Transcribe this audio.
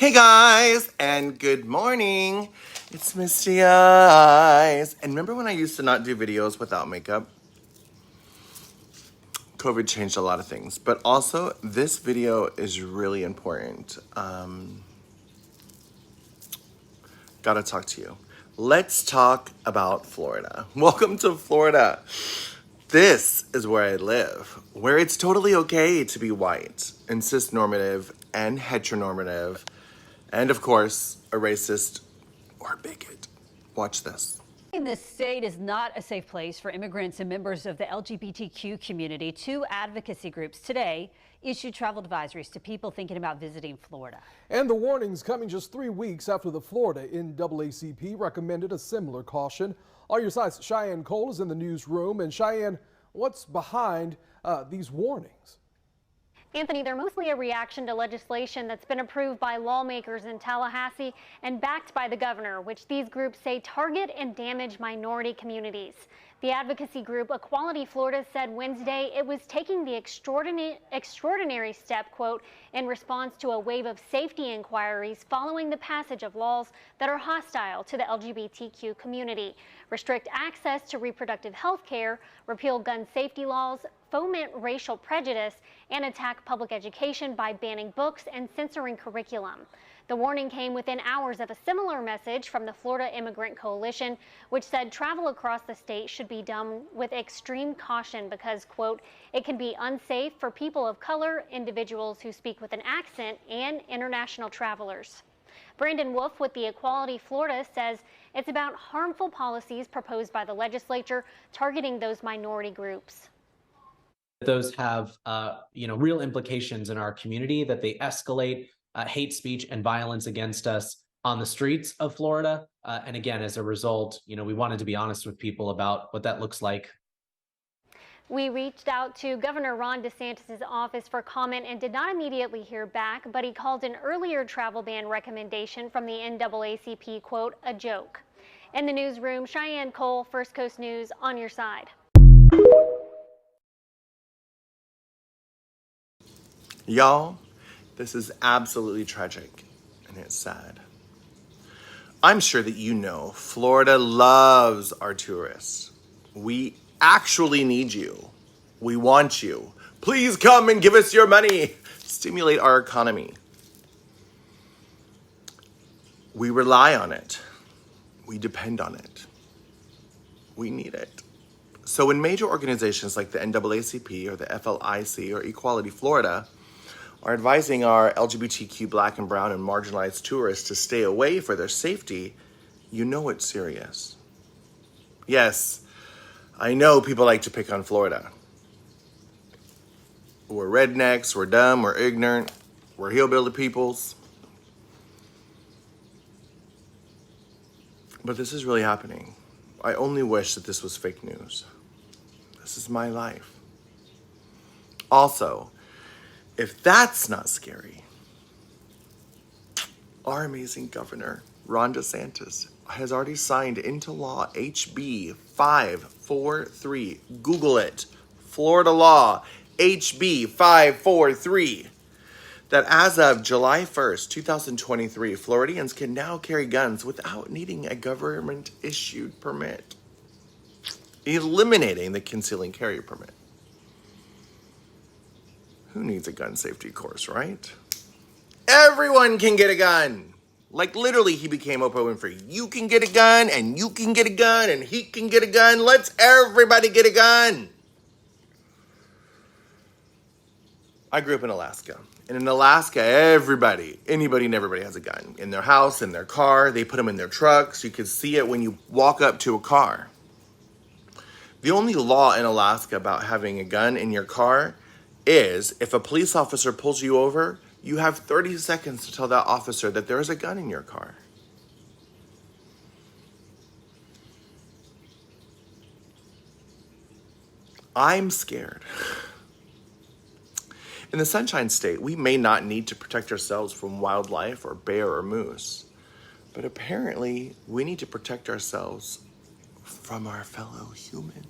Hey guys, and good morning. It's Misty Eyez. And remember when I used to not do videos without makeup? COVID changed a lot of things, but also this video is really important. Gotta talk to you. Let's talk about Florida. Welcome to Florida. This is where I live, where it's totally okay to be white and cis-normative and heteronormative, and of course, a racist or bigot. Watch this. This state is not a safe place for immigrants and members of the LGBTQ community. Two advocacy groups today issued travel advisories to people thinking about visiting Florida. And the warnings coming just 3 weeks after the Florida NAACP recommended a similar caution. All Your Side's Cheyenne Cole is in the newsroom. And Cheyenne, what's behind these warnings? Anthony, they're mostly a reaction to legislation that's been approved by lawmakers in Tallahassee and backed by the governor, which these groups say target and damage minority communities. The advocacy group Equality Florida said Wednesday it was taking the extraordinary step, quote, in response to a wave of safety inquiries following the passage of laws that are hostile to the LGBTQ community, restrict access to reproductive health care, repeal gun safety laws, foment racial prejudice, and attack public education by banning books and censoring curriculum. The warning came within hours of a similar message from the Florida Immigrant Coalition, which said travel across the state should be done with extreme caution because, quote, it can be unsafe for people of color, individuals who speak with an accent, and international travelers. Brandon Wolf with the Equality Florida says it's about harmful policies proposed by the legislature targeting those minority groups. Those have real implications in our community, that they escalate hate speech and violence against us on the streets of Florida. And again, as a result, we wanted to be honest with people about what that looks like. We reached out to Governor Ron DeSantis' office for comment and did not immediately hear back, but he called an earlier travel ban recommendation from the NAACP, quote, a joke. In the newsroom, Cheyenne Cole, First Coast News, on your side. Y'all, this is absolutely tragic and it's sad. I'm sure that you know Florida loves our tourists. We actually need you. We want you. Please come and give us your money. Stimulate our economy. We rely on it. We depend on it. We need it. So when major organizations like the NAACP or the FLIC or Equality Florida are advising our LGBTQ Black and brown and marginalized tourists to stay away for their safety, you know it's serious. Yes, I know people like to pick on Florida. We're rednecks, we're dumb, we're ignorant, we're hillbilly peoples. But this is really happening. I only wish that this was fake news. This is my life. Also, if that's not scary, our amazing governor, Ron DeSantis, has already signed into law HB 543. Google it. Florida law, HB 543. That as of July 1st, 2023, Floridians can now carry guns without needing a government-issued permit, eliminating the conceal and carry permit. Who needs a gun safety course, right? Everyone can get a gun. Like literally he became Oprah Winfrey. You can get a gun and you can get a gun and he can get a gun. Let's everybody get a gun. I grew up in Alaska. And in Alaska, anybody and everybody has a gun. In their house, in their car, they put them in their trucks. You can see it when you walk up to a car. The only law in Alaska about having a gun in your car is if a police officer pulls you over, you have 30 seconds to tell that officer that there is a gun in your car. I'm scared. In the Sunshine State, we may not need to protect ourselves from wildlife or bear or moose, but apparently we need to protect ourselves from our fellow humans.